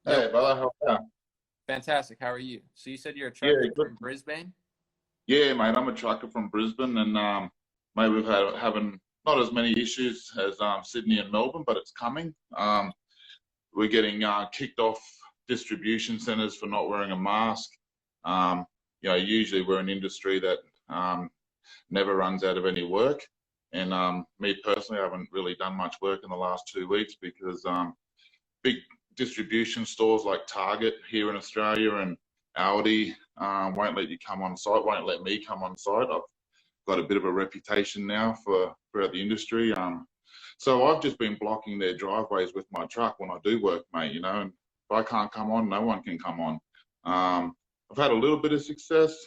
Yo, Hey, brother, how are you? fantastic. How are you? So you said you're a Yeah, trucker good. from Brisbane? Yeah, mate, I'm a trucker from Brisbane, and mate, we've had having not as many issues as Sydney and Melbourne, but it's coming. We're getting kicked off distribution centres for not wearing a mask. Um, usually we're an industry that um, never runs out of any work, and me personally, I haven't really done much work in the last 2 weeks because big distribution stores like Target here in Australia and Aldi won't let you come on site, won't let me come on site. I've got a bit of a reputation now throughout the industry. So I've just been blocking their driveways with my truck when I do work, mate, and if I can't come on, no one can come on. I've had a little bit of success,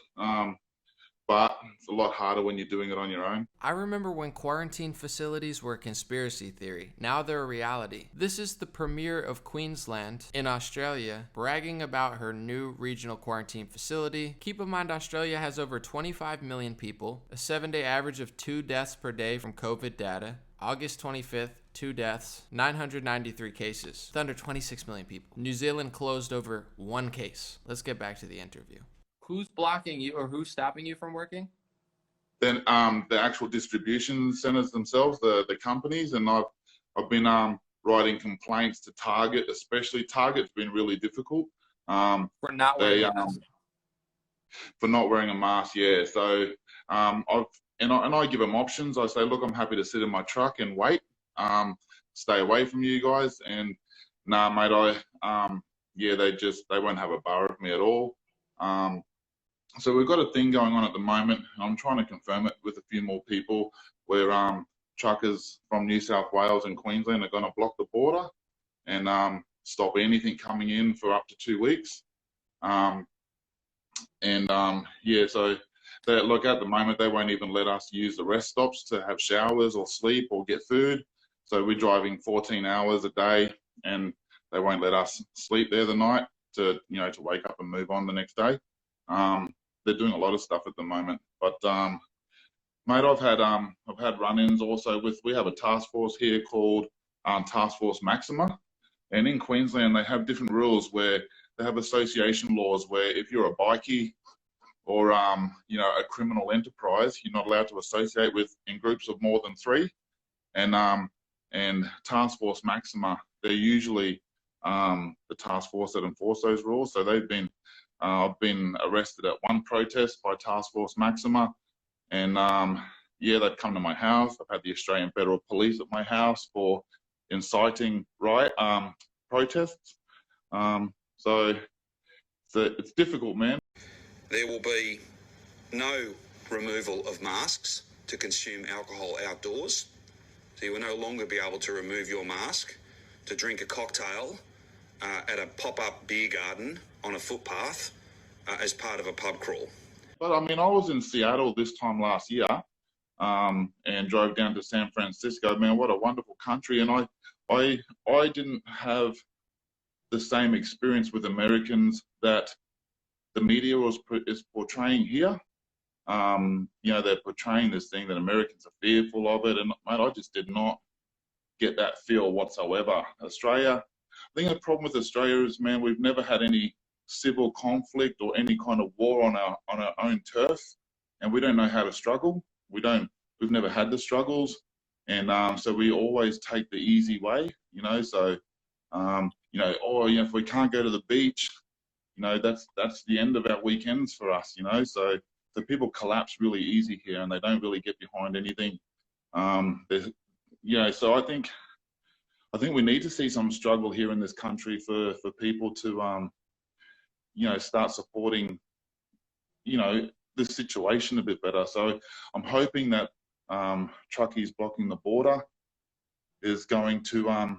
but it's a lot harder when you're doing it on your own. I remember when quarantine facilities were a conspiracy theory. Now they're a reality. This is the Premier of Queensland in Australia bragging about her new regional quarantine facility. Keep in mind, Australia has over 25 million people, a 7-day average of 2 deaths per day from COVID data. August 25th, 2 deaths, 993 cases, with under 26 million people. New Zealand closed over 1 case. Let's get back to the interview. Who's blocking you or who's stopping you from working? Then the actual distribution centers themselves, the companies, and I've been writing complaints to Target, especially Target's been really difficult. For not wearing They a mask. for not wearing a mask, yeah. So I give them options. I say, look, I'm happy to sit in my truck and wait, stay away from you guys. And nah, mate, yeah, they won't have a bar of me at all. So we've got a thing going on at the moment. I'm trying to confirm it with a few more people where truckers from New South Wales and Queensland are going to block the border and stop anything coming in for up to 2 weeks. Yeah, so look, at the moment they won't even let us use the rest stops to have showers or sleep or get food. So we're driving 14 hours a day, and they won't let us sleep there the night to wake up and move on the next day. They're doing a lot of stuff at the moment, but mate, I've had run-ins also with. We have a task force here called Task Force Maxima, and in Queensland they have different rules where they have association laws where if you're a bikie or a criminal enterprise, you're not allowed to associate with in groups of more than 3. And Task Force Maxima, they're usually the task force that enforce those rules. So I've been arrested at one protest by Task Force Maxima, and yeah, they've come to my house. I've had the Australian Federal Police at my house for inciting protests. So it's difficult, man. There will be no removal of masks to consume alcohol outdoors. So you will no longer be able to remove your mask to drink a cocktail at a pop-up beer garden on a footpath as part of a pub crawl. But I mean, I was in Seattle this time last year and drove down to San Francisco. Man, what a wonderful country. And I didn't have the same experience with Americans that the media is portraying here. They're portraying this thing that Americans are fearful of it. And mate, I just did not get that feel whatsoever. Australia, I think the problem with Australia is, man, we've never had any civil conflict or any kind of war on our own turf, and we don't know how to struggle. We've never had the struggles, and so we always take the easy way, So, if we can't go to the beach, that's the end of our weekends for us, So people collapse really easy here, and they don't really get behind anything. So I think we need to see some struggle here in this country for people to start supporting, the situation a bit better. So I'm hoping that truckies blocking the border is going to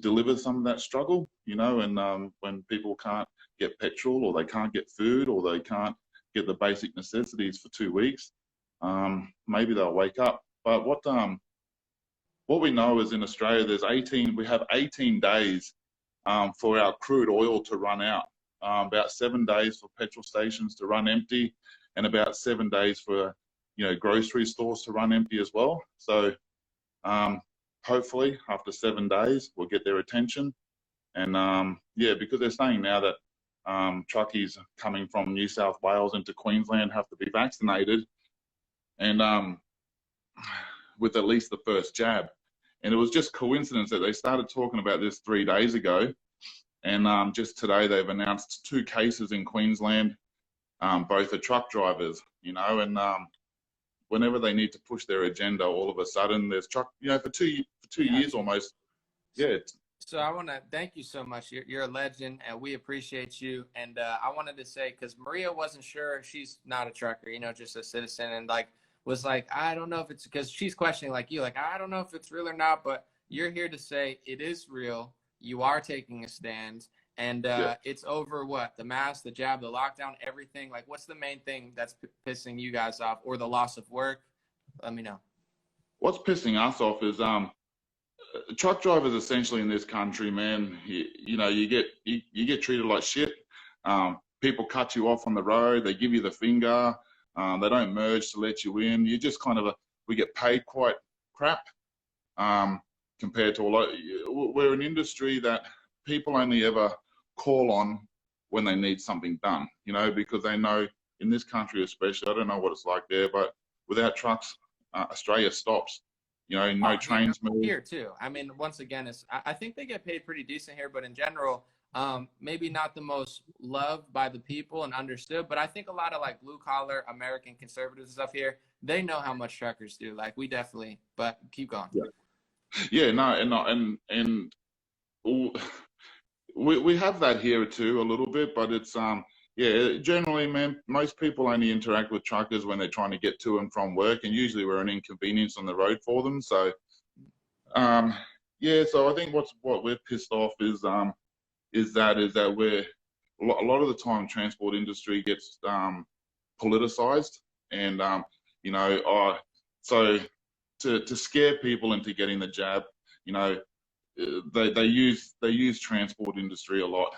deliver some of that struggle, and when people can't get petrol or they can't get food or they can't get the basic necessities for 2 weeks, maybe they'll wake up. But what we know is in Australia, we have 18 days for our crude oil to run out. About 7 days for petrol stations to run empty, and about 7 days for grocery stores to run empty as well. So hopefully after 7 days we'll get their attention, And yeah, because they're saying now that truckies coming from New South Wales into Queensland have to be vaccinated, and with at least the first jab. And it was just coincidence that they started talking about this 3 days ago, and just today they've announced 2 cases in Queensland. Both are truck drivers, you know, and whenever they need to push their agenda, all of a sudden there's truck, you know, for two years almost. Yeah. So I want to thank you so much. You're a legend, and we appreciate you. And I wanted to say, because Maria wasn't sure, she's not a trucker, you know, just a citizen, and like was like, I don't know if it's, because she's questioning like you, like I don't know if it's real or not. But you're here to say it is real. You are taking a stand, and it's over what? The mask, the jab, the lockdown, everything. Like, what's the main thing that's pissing you guys off, or the loss of work? Let me know. What's pissing us off is truck drivers essentially in this country, man. You know, you get treated like shit. People cut you off on the road. They give you the finger. They don't merge to let you in. You just kind of we get paid quite crap compared to a lot. We're an industry that people only ever call on when they need something done, you know, because they know in this country especially, I don't know what it's like there, but without trucks, Australia stops. You know, no trains move. Here too. I mean, once again, I think they get paid pretty decent here, but in general, maybe not the most loved by the people and understood. But I think a lot of like blue collar American conservatives and stuff here, they know how much truckers do. Like we definitely. But keep going. Yeah, no, and we have that here too a little bit, but it's yeah, generally, man, most people only interact with truckers when they're trying to get to and from work, and usually we're an inconvenience on the road for them. So yeah, so I think what we're pissed off is that we're a lot of the time transport industry gets politicized, and you know, so to scare people into getting the jab, you know, they use transport industry a lot.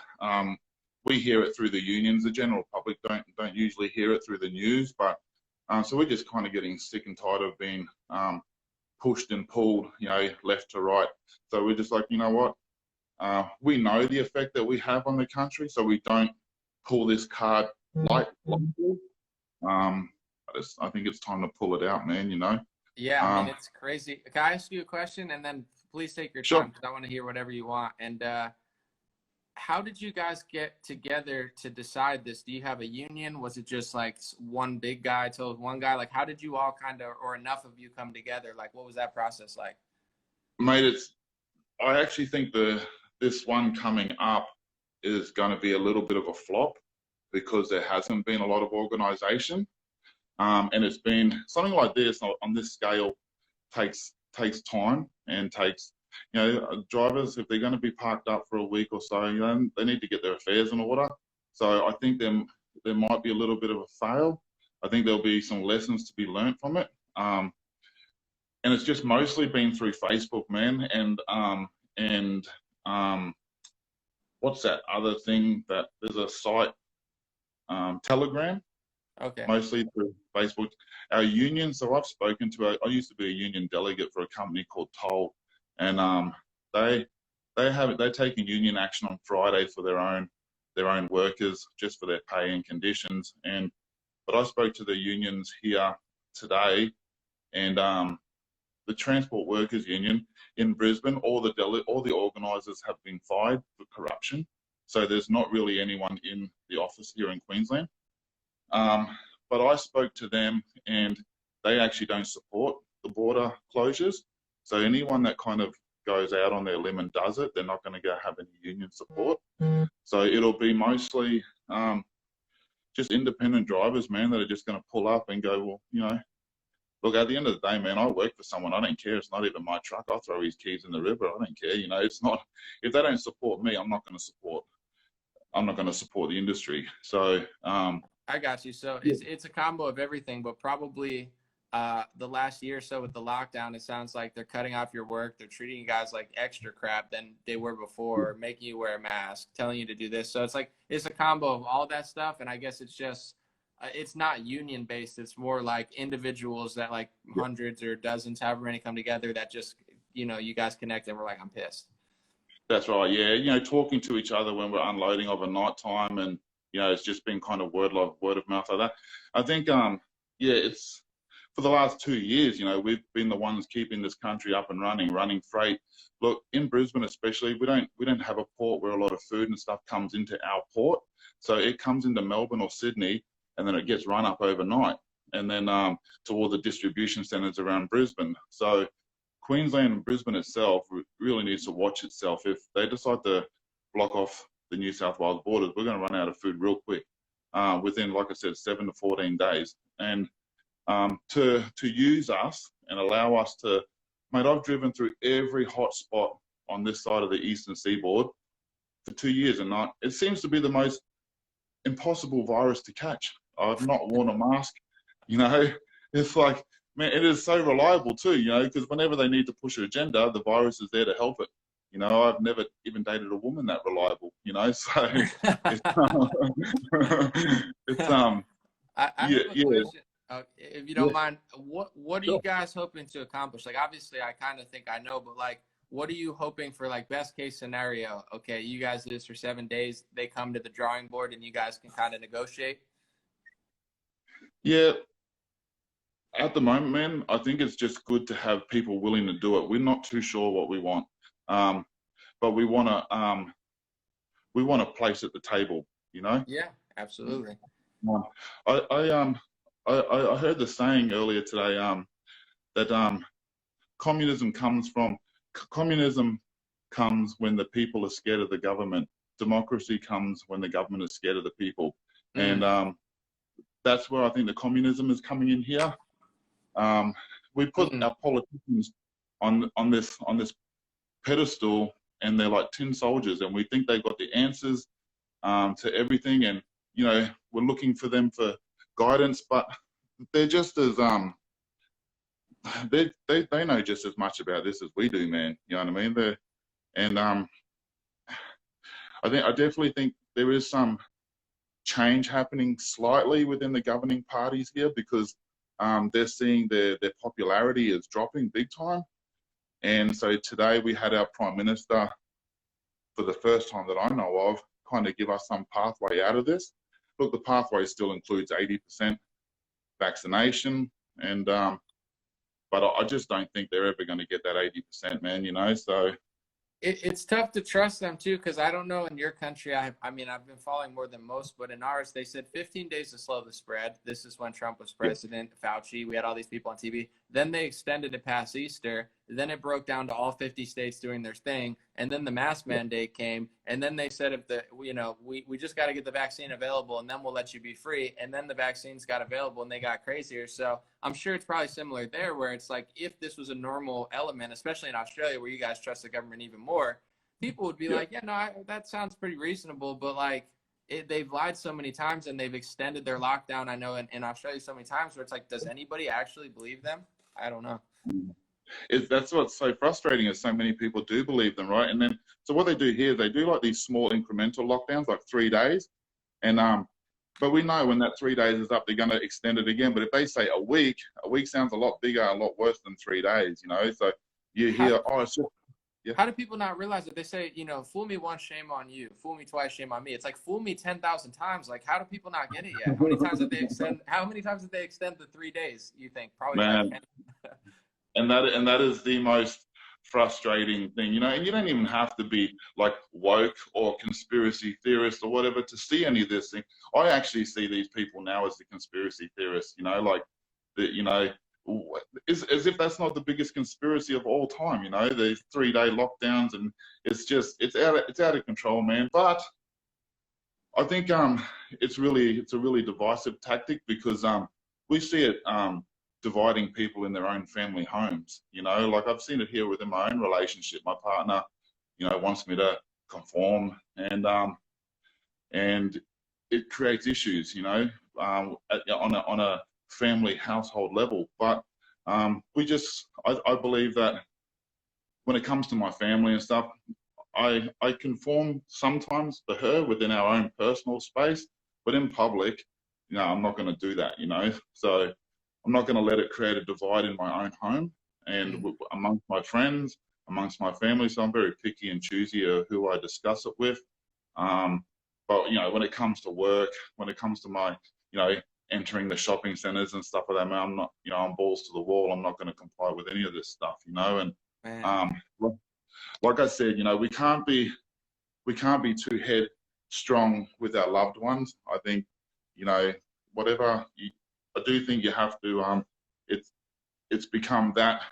We hear it through the unions. The general public don't usually hear it through the news, but so we're just kind of getting sick and tired of being pushed and pulled, you know, left to right. So we're just like, you know what? We know the effect that we have on the country, so we don't pull this card lightly. I think it's time to pull it out, man. You know. Yeah, I mean, it's crazy. Can I ask you a question, and then please take your time, because I want to hear whatever you want. And how did you guys get together to decide this? Do you have a union? Was it just like one big guy told one guy? Like, how did you all kind of, or enough of you come together? Like, what was that process like? Mate, I actually think this one coming up is going to be a little bit of a flop because there hasn't been a lot of organisation, and it's been something like this on this scale takes time and takes, you know, drivers, if they're going to be parked up for a week or so, you know, they need to get their affairs in order. So I think there might be a little bit of a fail. I think there'll be some lessons to be learned from it. And it's just mostly been through Facebook, man. And what's that other thing that there's a site, Telegram. Okay. Mostly through Facebook. Our union, so I've spoken to, I used to be a union delegate for a company called Toll, and they're taking union action on Friday for their own workers, just for their pay and conditions. But I spoke to the unions here today, and the Transport Workers Union in Brisbane, all the organisers have been fired for corruption. So there's not really anyone in the office here in Queensland. But I spoke to them, and they actually don't support the border closures. So anyone that kind of goes out on their limb and does it, they're not going to go have any union support. So it'll be mostly just independent drivers, man, that are just going to pull up and go, well, you know, look, at the end of the day, man, I work for someone. I don't care. It's not even my truck. I'll throw his keys in the river. I don't care. You know, it's not, if they don't support me, I'm not going to support the industry. So, I got you. So it's a combo of everything, but probably the last year or so with the lockdown, it sounds like they're cutting off your work. They're treating you guys like extra crap than they were before, making you wear a mask, telling you to do this. So it's like, it's a combo of all that stuff. And I guess it's just, it's not union based. It's more like individuals that like hundreds or dozens, however many come together that just, you know, you guys connect and we're like, I'm pissed. That's right. Yeah, talking to each other when we're unloading over night time, and it's just been kind of word of mouth like that. I think, yeah, it's for the last 2 years. We've been the ones keeping this country up and running freight. Look, in Brisbane especially, we don't have a port where a lot of food and stuff comes into our port. So it comes into Melbourne or Sydney, and then it gets run up overnight, and then to all the distribution centres around Brisbane. So Queensland and Brisbane itself really needs to watch itself. If they decide to block off the New South Wales borders, we're going to run out of food real quick within, like I said, 7 to 14 days. And to use us and allow us to, mate, I've driven through every hot spot on this side of the eastern seaboard for 2 years, and it seems to be the most impossible virus to catch. I've not worn a mask. It's like, man, it is so reliable too, because whenever they need to push an agenda, the virus is there to help it. I've never even dated a woman that reliable, so it's, I have a question, if you don't mind. What are Sure. you guys hoping to accomplish? Like, obviously, I kind of think I know, but like, what are you hoping for? Like, best case scenario? Okay, you guys do this for 7 days. They come to the drawing board, and you guys can kind of negotiate. Yeah. At the moment, man, I think it's just good to have people willing to do it. We're not too sure what we want, but we want a place at the table. Yeah, absolutely. I heard the saying earlier today that communism comes when the people are scared of the government. Democracy comes when the government is scared of the people, and that's where I think the communism is coming in here. We put our politicians on this pedestal, and they're like tin soldiers, and we think they've got the answers to everything, and we're looking for them for guidance, but they're just as they know just as much about this as we do, man. You know what I mean? I definitely think there is some change happening slightly within the governing parties here, because they're seeing their popularity is dropping big time. And so today we had our Prime Minister, for the first time that I know of, kind of give us some pathway out of this. Look, the pathway still includes 80% vaccination, and but I just don't think they're ever going to get that 80%, man. So It's tough to trust them too, because I don't know in your country. I mean, I've been following more than most, but in ours, they said 15 days to slow the spread. This is when Trump was president, Fauci. We had all these people on TV. Then they extended it past Easter. Then it broke down to all 50 states doing their thing, and then the mask mandate came. And then they said, we just got to get the vaccine available, and then we'll let you be free. And then the vaccines got available, and they got crazier. So I'm sure it's probably similar there, where it's like, if this was a normal element, especially in Australia, where you guys trust the government even more, people would be like, that sounds pretty reasonable. But like, they've lied so many times, and they've extended their lockdown, I know, in Australia so many times, where it's like, does anybody actually believe them? I don't know. That's what's so frustrating, is so many people do believe them, right? And then, so what they do here, they do like these small incremental lockdowns, like 3 days. And but we know when that 3 days is up, they're going to extend it again. But if they say a week sounds a lot bigger, a lot worse than 3 days, So you hear, it's just, yeah. How do people not realize that? They say, fool me once, shame on you. Fool me twice, shame on me. It's like, fool me 10,000 times. Like, how do people not get it yet? How many times did they extend the 3 days, you think? Probably Man. Like 10. And that is the most frustrating thing, and you don't even have to be like woke or conspiracy theorist or whatever to see any of this thing. I actually see these people now as the conspiracy theorists, like that, as if that's not the biggest conspiracy of all time, these 3-day lockdowns, and it's out of control, man. But I think it's a really divisive tactic, because we see it dividing people in their own family homes. Like, I've seen it here within my own relationship. My partner, wants me to conform, and it creates issues, on a family household level. But I believe that when it comes to my family and stuff, I conform sometimes to her within our own personal space, but in public, I'm not going to do that, So I'm not going to let it create a divide in my own home and amongst my friends, amongst my family, so I'm very picky and choosy of who I discuss it with. But when it comes to work, when it comes to my, entering the shopping centres and stuff like that, man, I'm not, I'm balls to the wall. I'm not going to comply with any of this stuff, And Man. like I said, we can't be too headstrong with our loved ones. I think, whatever I do think you have to. It's become that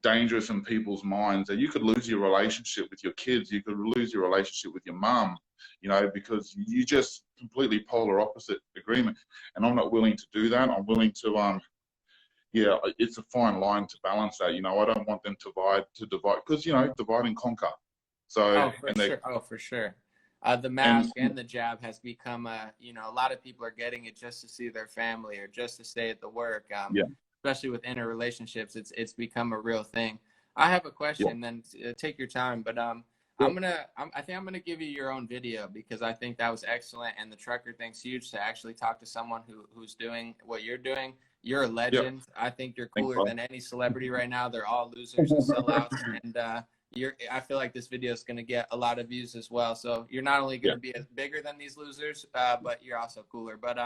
dangerous in people's minds that you could lose your relationship with your kids, you could lose your relationship with your mum, because you just completely polar opposite agreement. And I'm not willing to do that. I'm willing to it's a fine line to balance that. I don't want them to divide because divide and conquer. So for sure. The and mask and the jab has become a lot of people are getting it just to see their family or just to stay at the work. Especially with interrelationships, it's become a real thing. I have a question, then take your time, but I think I'm gonna give you your own video because I think that was excellent, and the trucker thing's huge to actually talk to someone who's doing what you're doing. You're a legend. I think you're cooler than any celebrity right now. They're all losers and sellouts, and I feel like this video is going to get a lot of views as well. So you're not only going to be bigger than these losers, but you're also cooler. But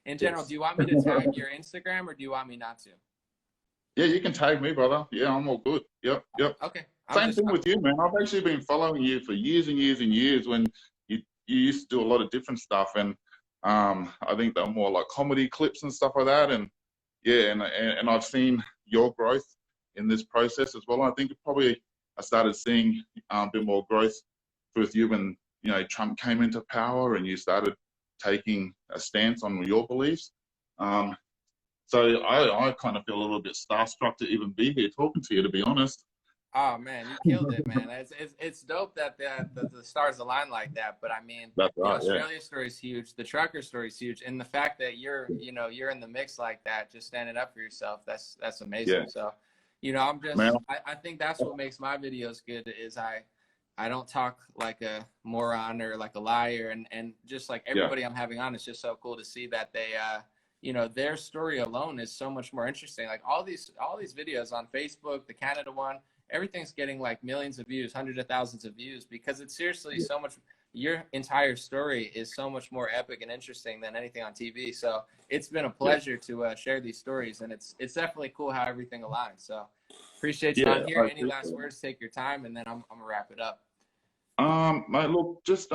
in general, do you want me to tag your Instagram or do you want me not to? Yeah, you can tag me, brother. Yeah, I'm all good. Yep. Okay. Same thing with you, man. I've actually been following you for years and years and years when you used to do a lot of different stuff. And I think they're more like comedy clips and stuff like that. And and I've seen your growth in this process as well. I think I started seeing a bit more growth with you when, Trump came into power and you started taking a stance on your beliefs. So I kind of feel a little bit starstruck to even be here talking to you, to be honest. Oh man, you killed it, man. It's dope that the stars align like that. But I mean, That's right, the Australia story is huge. The trucker story is huge, and the fact that you're in the mix like that, just standing up for yourself, that's amazing. Yeah. So, I'm just Man. I think that's what makes my videos good is I don't talk like a moron or like a liar, and just like everybody I'm having on, it's just so cool to see that they their story alone is so much more interesting. Like all these videos on Facebook, the Canada one. Everything's getting like millions of views, hundreds of thousands of views because it's seriously so much. Your entire story is so much more epic and interesting than anything on TV. So it's been a pleasure to share these stories, and it's definitely cool how everything aligns. So appreciate you on here. Any last words? Take your time, and then I'm gonna wrap it up. Mate, look, just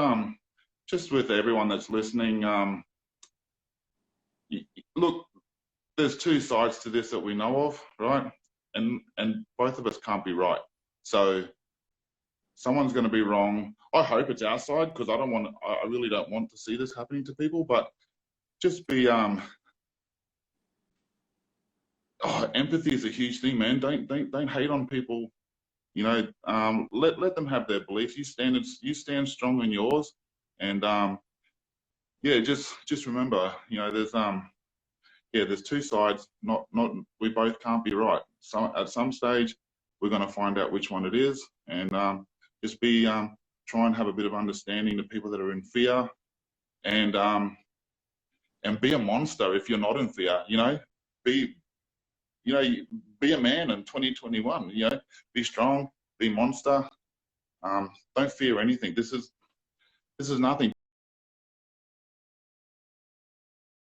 with everyone that's listening, look, there's two sides to this that we know of, right? And both of us can't be right. So someone's going to be wrong. I hope it's our side because I really don't want to see this happening to people. But just be empathy is a huge thing, man. Don't hate on people. Let them have their beliefs. You stand strong in yours, and just remember, there's two sides. Not we both can't be right. So at some stage, we're going to find out which one it is, and just try and have a bit of understanding to people that are in fear, and be a monster if you're not in fear. Be a man in 2021. Be strong, be monster. Don't fear anything. This is nothing.